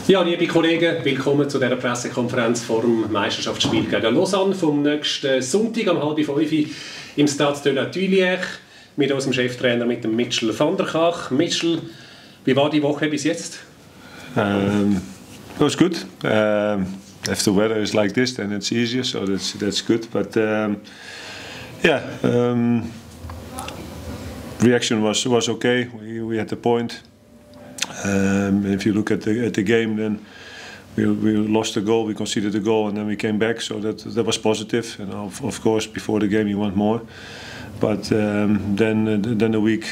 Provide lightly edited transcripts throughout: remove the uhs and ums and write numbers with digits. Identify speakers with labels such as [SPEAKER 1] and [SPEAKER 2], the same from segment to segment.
[SPEAKER 1] Ja, liebe Kollegen, willkommen zu dieser Pressekonferenz vor dem Meisterschaftsspiel gegen Lausanne vom nächsten Sonntag um 4:30 im Stade de la Tuilière mit unserem Cheftrainer, mit dem Mitchell van der Gaag. Mitchell, wie war die Woche bis jetzt?
[SPEAKER 2] It was good. If the weather is like this, then it's easier, so that's good. But reaction was okay. We had the point. If you look at the game, then we lost the goal, we conceded the goal, and then we came back. So that was positive. And of course, before the game, you want more. But then the week,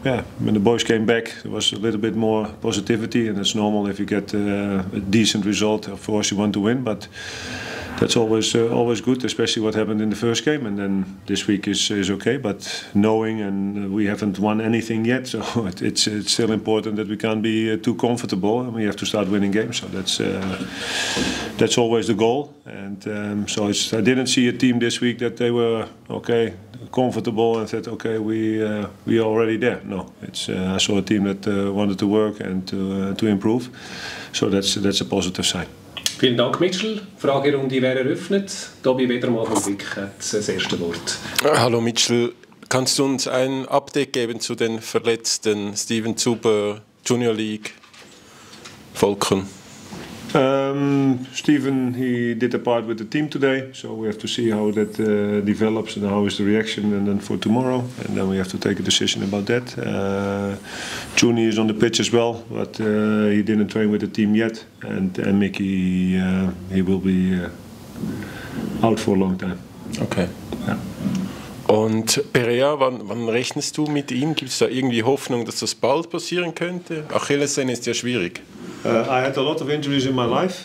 [SPEAKER 2] when the boys came back, there was a little bit more positivity, and it's normal if you get a decent result. Of course, you want to win, but that's always good, especially what happened in the first game. And then this week is okay, but knowing and we haven't won anything yet, so it's still important that we can't be too comfortable, and we have to start winning games. So that's always the goal. And so I didn't see a team this week that they were comfortable and said, okay, we are already there. No, I saw a team that wanted to work and to improve. So that's a positive sign.
[SPEAKER 1] Vielen Dank, Mitchell. Fragerunde wäre eröffnet. Tobi, wieder mal vom Blick das erste Wort.
[SPEAKER 3] Hallo Mitchell, kannst du uns ein Update geben zu den verletzten Steven Zuber, Junior League, Volken?
[SPEAKER 2] Steven, he did a part with the team today, so we have to see how that develops and how is the reaction, and then for tomorrow, and then we have to take a decision about that. Juni is on the pitch as well, but he didn't train with the team yet, and Mickey, he will be out for a long time.
[SPEAKER 3] Okay.
[SPEAKER 2] Ja.
[SPEAKER 3] Und Perea, wann rechnest du mit ihm? Gibt es da irgendwie Hoffnung, dass das bald passieren könnte? Achillessehne ist ja schwierig.
[SPEAKER 2] I had a lot of injuries in my life.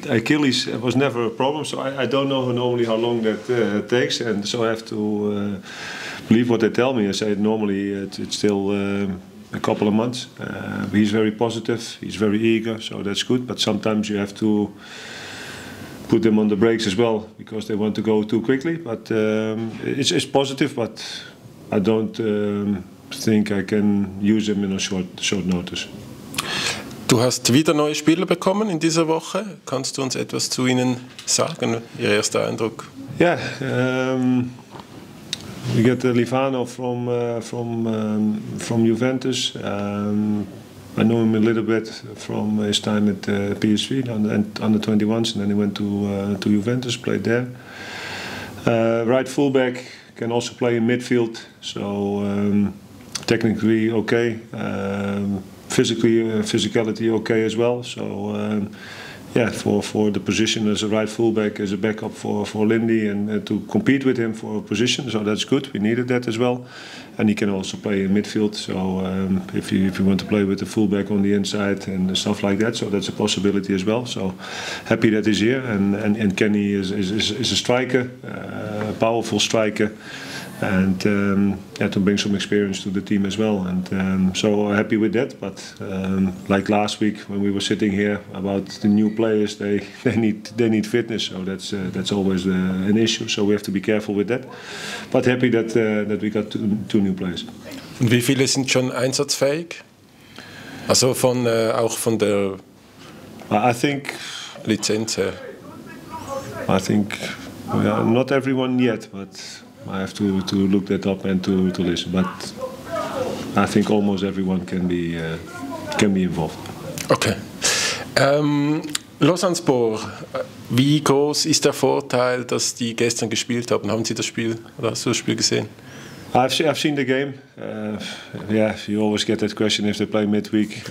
[SPEAKER 2] Achilles was never a problem, so I don't know normally how long that takes, and so I have to believe what they tell me. I say normally it's still a couple of months. He's very positive, he's very eager, so that's good, but sometimes you have to put them on the brakes as well, because they want to go too quickly, but it's positive, but I don't think I can use him in a short notice.
[SPEAKER 3] Du hast wieder neue Spieler bekommen in dieser Woche. Kannst du uns etwas zu ihnen sagen? Ihr erster Eindruck?
[SPEAKER 2] Yeah, we get Livano from Juventus. I know him a little bit from his time at PSV under 21s, and then he went to Juventus, played there. Right fullback, can also play in midfield, so technically okay. Physicality okay as well. So for the position as a right fullback, as a backup for Lindy, and to compete with him for a position, so that's good. We needed that as well, and he can also play in midfield. So if you want to play with the fullback on the inside and stuff like that, so that's a possibility as well. So happy that he's here, and Kenny is a striker, a powerful striker. And to bring some experience to the team as well, and so happy with that. But like last week when we were sitting here about the new players, they need fitness, so that's always an issue. So we have to be careful with that. But happy that we got two new players.
[SPEAKER 3] Und wie viele sind schon einsatzfähig? Also auch von der
[SPEAKER 2] I think
[SPEAKER 3] Lizenz her.
[SPEAKER 2] I think not everyone yet, but I have to look that up and to listen, but I think almost everyone can be involved.
[SPEAKER 3] Okay. Lausanne-Sport, wie groß ist der Vorteil, dass die gestern gespielt haben? Haben Sie das Spiel oder hast du das Spiel gesehen?
[SPEAKER 2] I've seen the game. You always get that question if they play midweek.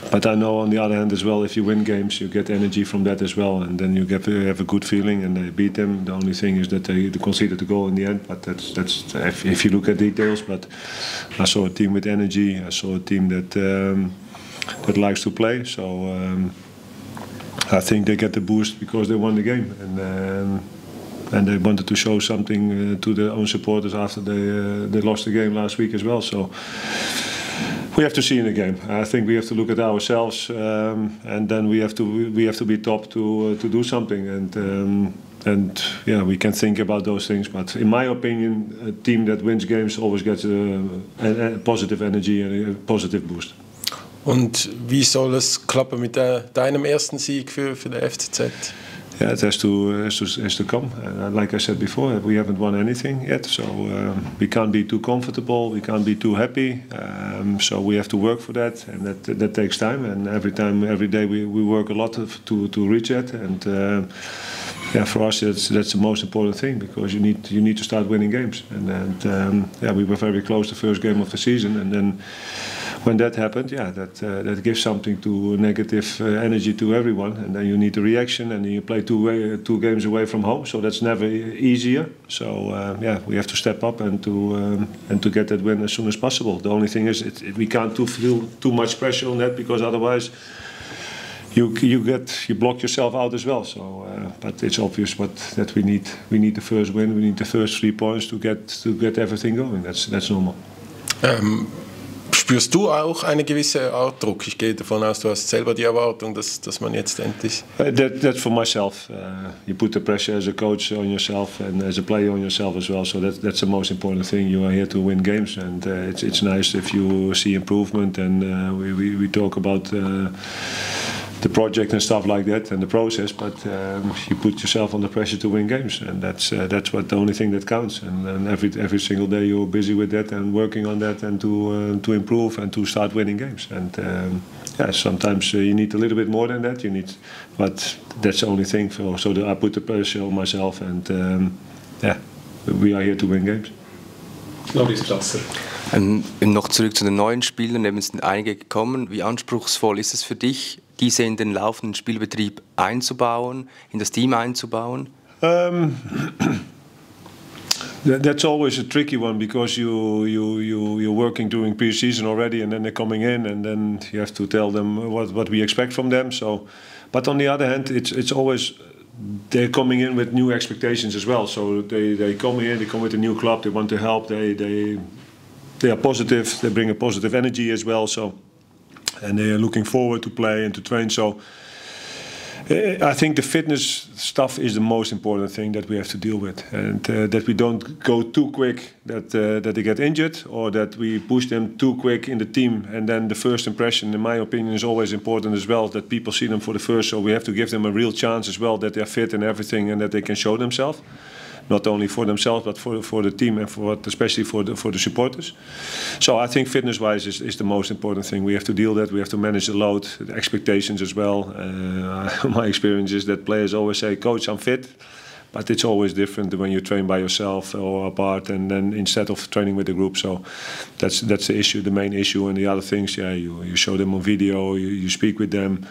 [SPEAKER 2] But I know on the other hand as well, if you win games, you get energy from that as well, and then you have a good feeling, and they beat them. The only thing is that they conceded the goal in the end. But that's if you look at details. But I saw a team with energy. I saw a team that likes to play. So I think they get the boost because they won the game, and they wanted to show something to their own supporters after they lost the game last week as well. So we have to see in the game. I think we have to look at ourselves, and then we have to be top to do something. And we can think about those things. But in my opinion, a team that wins games always gets a positive energy and a positive boost.
[SPEAKER 3] Und wie soll es klappen mit deinem ersten Sieg für den FCZ?
[SPEAKER 2] Yeah, it has to come. Like I said before, we haven't won anything yet, so we can't be too comfortable, we can't be too happy. So we have to work for that, and that takes time. And every day we work a lot to reach that. And yeah, for us that's the most important thing, because you need to start winning games. And yeah, we were very close the first game of the season, and then when that happened, yeah, that gives something to negative energy to everyone, and then you need the reaction, and then you play two games away from home, so that's never easier. So yeah, we have to step up and to get that win as soon as possible. The only thing is we can't feel too much pressure on that, because otherwise you block yourself out as well. So, but it's obvious that we need the first win, we need the first 3 points to get everything going. That's normal.
[SPEAKER 3] Spürst du auch eine gewisse Art Druck? Ich gehe davon aus, du hast selber die Erwartung, dass man jetzt endlich...
[SPEAKER 2] That's for myself. You put the pressure as a coach on yourself and as a player on yourself as well. So that's the most important thing. You are here to win games, and it's nice if you see improvement. And we talk about the project and stuff like that and the process, but you put yourself under pressure to win games, and that's what the only thing that counts. And every single day you're busy with that and working on that, and to improve and to start winning games. And yeah, sometimes you need a little bit more than that. But that's the only thing. So I put the pressure on myself, and yeah, we are here to win games.
[SPEAKER 1] Loris Platzer.
[SPEAKER 4] Noch zurück zu den neuen Spielern, eben sind einige gekommen. Wie anspruchsvoll ist es für dich, diese in den laufenden Spielbetrieb einzubauen, in das Team einzubauen?
[SPEAKER 2] That's always a tricky one, because you're working during pre-season already, and then they're coming in, and then you have to tell them what we expect from them. So, but on the other hand, it's always they're coming in with new expectations as well. So they come with a new club, they want to help, they are positive, they bring a positive energy as well. So, and they are looking forward to play and to train. So I think the fitness stuff is the most important thing that we have to deal with, and that we don't go too quick, that they get injured, or that we push them too quick in the team. And then the first impression, in my opinion, is always important as well, that people see them for the first. So we have to give them a real chance as well, that they're fit and everything, and that they can show themselves. Not only for themselves, but for the team, and especially for the supporters. So I think fitness-wise is the most important thing. We have to deal that. We have to manage the load, the expectations as well. My experience is that players always say, "Coach, I'm fit," but it's always different when you train by yourself or apart, and then instead of training with the group. So that's the issue, the main issue. And the other things, yeah, you show them on video, you speak with them.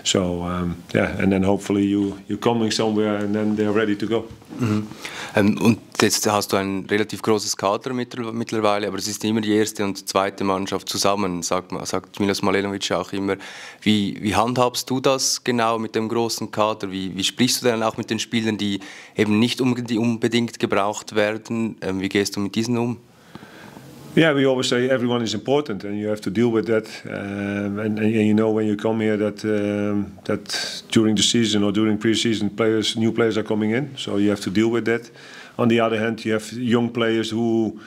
[SPEAKER 2] So yeah, and then hopefully you're coming somewhere, and then they're ready to go.
[SPEAKER 4] Mhm. Und jetzt hast du ein relativ großes Kader mittlerweile, aber es ist immer die erste und zweite Mannschaft zusammen, sagt Milos Malenovic auch immer. Wie handhabst du das genau mit dem großen Kader? Wie sprichst du dann auch mit den Spielern, die eben nicht unbedingt gebraucht werden? Wie gehst du mit diesen um?
[SPEAKER 2] Yeah, we always say everyone is important, and you have to deal with that. And you know, when you come here, that during the season or during pre-season, new players are coming in, so you have to deal with that. On the other hand, you have young players who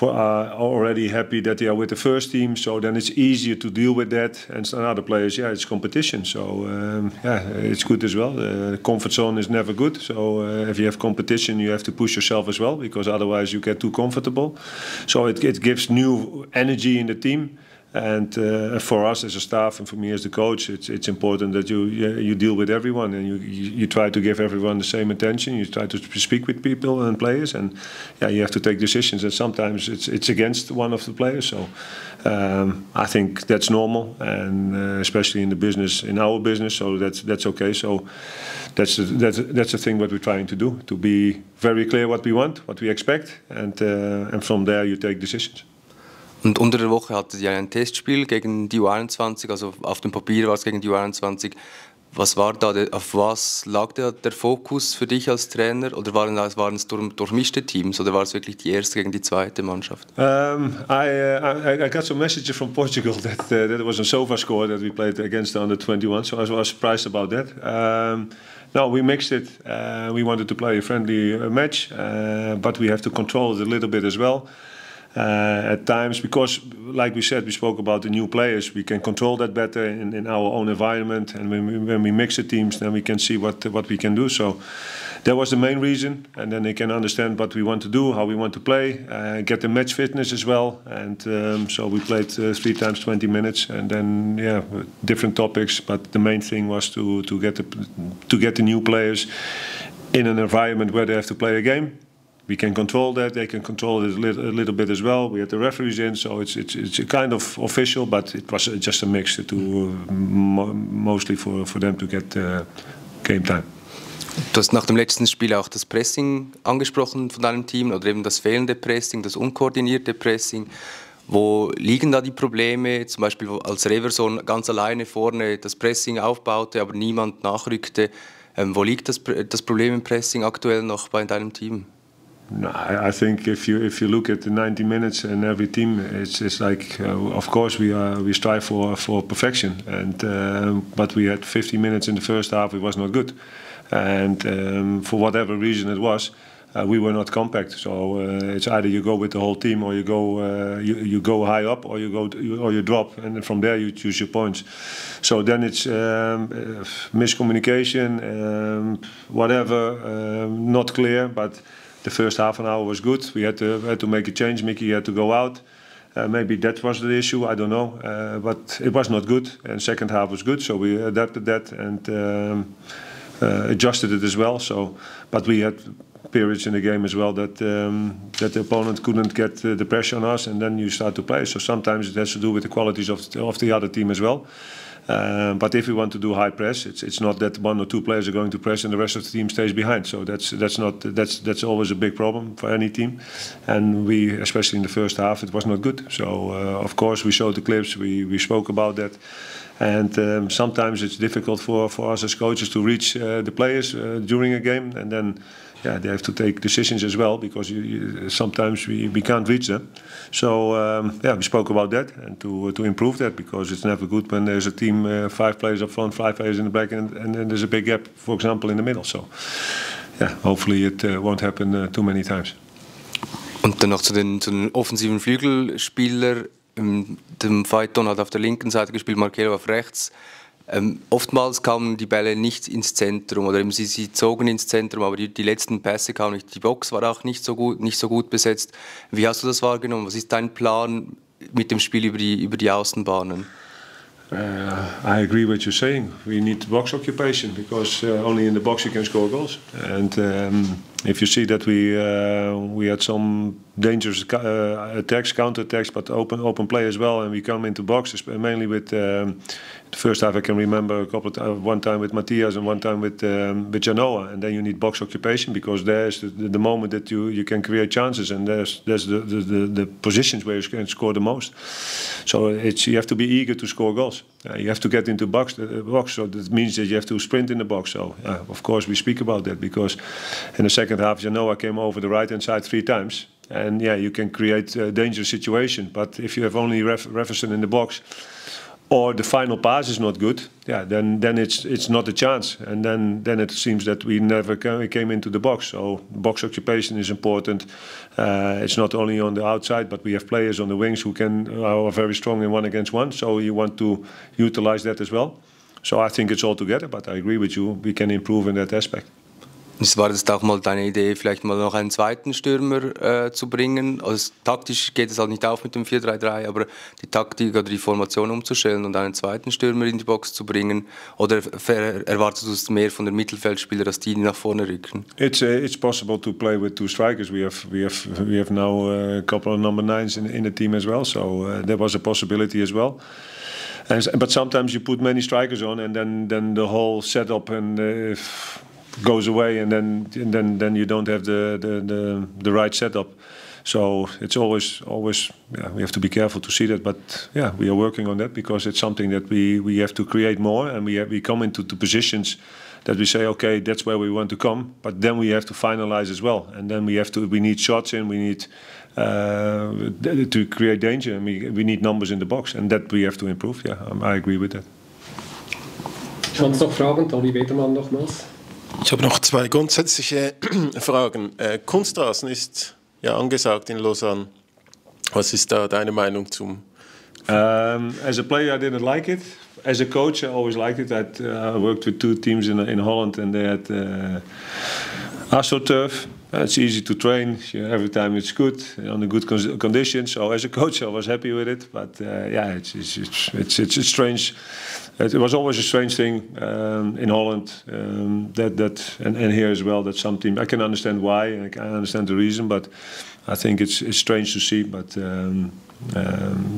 [SPEAKER 2] are already happy that they are with the first team, so then it's easier to deal with that. And some other players, yeah, it's competition, so yeah, it's good as well. The comfort zone is never good, so if you have competition, you have to push yourself as well, because otherwise you get too comfortable. So it gives new energy in the team. And for us as a staff, and for me as the coach, it's important that you deal with everyone, and you try to give everyone the same attention. You try to speak with people and players, and yeah, you have to take decisions. And sometimes it's against one of the players. So I think that's normal, and especially in the business, in our business. So that's okay. So that's the thing what we're trying to do, to be very clear what we want, what we expect, and from there you take decisions.
[SPEAKER 4] Und unter der Woche hattet ihr ein Testspiel gegen die U21, also auf dem Papier war es gegen die U21. Was war da, auf was lag der Fokus für dich als Trainer? Oder waren es durchmischte Teams, oder war es wirklich die erste gegen die zweite Mannschaft?
[SPEAKER 2] I got some messages from Portugal that it was a sofa score that we played against the under-21, so I was surprised about that. No, we mixed it. We wanted to play a friendly match, but we have to control it a little bit as well. at times, because, like we said, we spoke about the new players. We can control that better in our own environment, and when we mix the teams, then we can see what we can do. So that was the main reason, and then they can understand what we want to do, how we want to play, get the match fitness as well. And so we played 3 times 20 minutes, and then different topics. But the main thing was to get the new players in an environment where they have to play a game. We can control that. They can control it a little bit as well. We had the referees in, so it's a kind of official, but it was just a mix mostly for them to get game time.
[SPEAKER 4] Du hast nach dem letzten Spiel auch das Pressing angesprochen von deinem Team oder eben das fehlende Pressing, das unkoordinierte Pressing. Wo liegen da die Probleme? Zum Beispiel, als Reverson ganz alleine vorne das Pressing aufbaute, aber niemand nachrückte. Wo liegt das Problem im Pressing aktuell noch bei deinem Team?
[SPEAKER 2] No, I think if you look at the 90 minutes and every team, it's like of course we strive for perfection, and but we had 50 minutes in the first half. It was not good, and for whatever reason it was, we were not compact. So it's either you go with the whole team, or you go high up, or you drop, and from there you choose your points. So then it's miscommunication, whatever, not clear, but. The first half an hour was good. We had to make a change. Mickey had to go out. Maybe that was the issue. I don't know. But it was not good. And second half was good. So we adapted that and adjusted it as well. So, but we had periods in the game as well that the opponent couldn't get the pressure on us, and then you start to play. So sometimes it has to do with the qualities of the other team as well. But if we want to do high press, it's not that 1 or 2 players are going to press and the rest of the team stays behind. So that's always a big problem for any team. And we, especially in the first half, it was not good. So of course we showed the clips, we spoke about that. And sometimes it's difficult for us as coaches to reach the players during a game, and then they have to take decisions as well, because sometimes we can't reach them. So we spoke about that, and to improve that, because it's never good when there's a team 5 players up front, 5 players in the back, and then there's a big gap, for example, in the middle. So hopefully it won't happen too many times.
[SPEAKER 4] Und dann noch zu den offensiven Flügelspielern. Dem Phaeton hat auf der linken Seite gespielt, Markello auf rechts. Oftmals kamen die Bälle nicht ins Zentrum, oder eben sie zogen ins Zentrum, aber die letzten Pässe kamen nicht. Die Box war auch nicht so gut besetzt. Wie hast du das wahrgenommen? Was ist dein Plan mit dem Spiel über die Außenbahnen?
[SPEAKER 2] I agree with what you're saying. We need box occupation, because only in the box you can score goals. And if you see that we had some dangerous attacks, counter-attacks, but open play as well, and we come into boxes mainly with the first half. I can remember one time with Matthias and one time with Janoa, and then you need box occupation, because there's the moment that you can create chances, and there's the positions where you can score the most. So you have to be eager to score goals. You have to get into box, so that means that you have to sprint in the box. So of course we speak about that, because in the second half Janoa came over the right-hand side 3 times. And you can create a dangerous situation. But if you have only Reverson in the box, or the final pass is not good, then it's not a chance. And then it seems that we never came into the box. So box occupation is important. It's not only on the outside, but we have players on the wings who are very strong in 1-against-1. So you want to utilize that as well. So I think it's all together. But I agree with you. We can improve in that aspect.
[SPEAKER 4] War das auch mal deine Idee, vielleicht mal noch einen zweiten Stürmer zu bringen? Also taktisch geht es halt nicht auf mit dem 4-3-3, aber die Taktik oder die Formation umzustellen und einen zweiten Stürmer in die Box zu bringen? Oder erwartest du es mehr von den Mittelfeldspielern, dass die nach vorne rücken?
[SPEAKER 2] It's possible to play with 2 strikers. We have now a couple of number 9s in the team as well, so there was a possibility as well. But sometimes you put many strikers on, and then the whole setup goes away, and then you don't have the right setup. So it's always we have to be careful to see that, but we are working on that, because it's something that we have to create more, and we come into the positions that we say, okay, that's where we want to come, but then we have to finalize as well, and then we need shots in, we need to create danger, and we need numbers in the box, and that we have to improve. I agree with that.
[SPEAKER 1] Kannst du noch Fragen? Toni Wedermann nochmals.
[SPEAKER 3] Ich habe noch 2 grundsätzliche Fragen. Kunstrasen ist ja angesagt in Lausanne. Was ist da deine Meinung zum?
[SPEAKER 2] As a player, I didn't like it. As a coach, I always liked it. I worked with 2 teams in Holland, and they had AstroTurf. It's easy to train. Every time it's good, under good conditions. So as a coach, I was happy with it. But yeah, it's strange. It was always a strange thing in Holland. And here as well. That some team, I can understand why, and I can understand the reason. But I think it's strange to see. But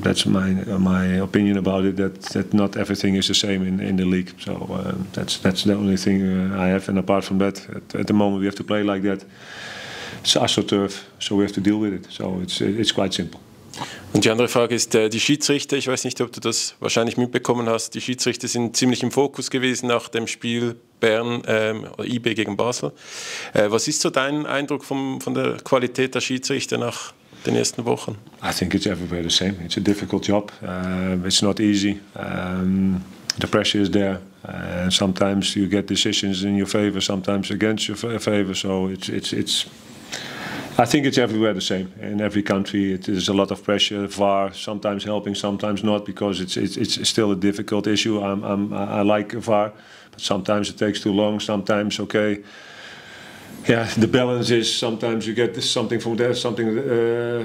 [SPEAKER 2] that's my opinion about it. That not everything is the same in the league. So that's the only thing I have. And apart from that, at the moment we have to play like that. It's AstroTurf, so we have to deal with it. So it's quite simple.
[SPEAKER 3] Und die andere Frage ist die Schiedsrichter. Ich weiß nicht, ob du das wahrscheinlich mitbekommen hast. Die Schiedsrichter sind ziemlich im Fokus gewesen nach dem Spiel Bern oder IB gegen Basel. Was ist so dein Eindruck von der Qualität der Schiedsrichter nach den ersten Wochen?
[SPEAKER 2] I think it's everywhere the same. It's a difficult job. It's not easy. The pressure is there. Sometimes you get decisions in your favor, sometimes against your favor. So it's. I think it's everywhere the same. In every country, there's a lot of pressure. VAR sometimes helping, sometimes not, because it's still a difficult issue. I like VAR, but sometimes it takes too long. Sometimes okay. Yeah, the balance is sometimes you get something from there, something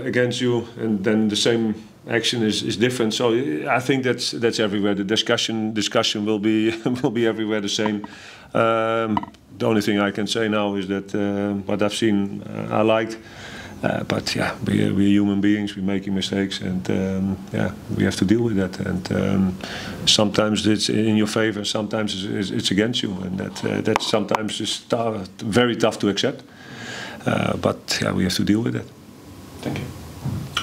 [SPEAKER 2] against you, and then the same action is different. So I think that's everywhere. The discussion will be will be everywhere the same. The only thing I can say now is that what I've seen I liked, but yeah, we're human beings. We're making mistakes, and yeah, we have to deal with that. And sometimes it's in your favor, sometimes it's against you, and that sometimes is very tough to accept. But yeah, we have to deal with that.
[SPEAKER 1] Thank you.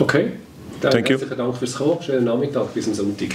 [SPEAKER 1] Okay. Dann herzlichen Dank fürs Kommen. Schönen Nachmittag bis am Sonntag.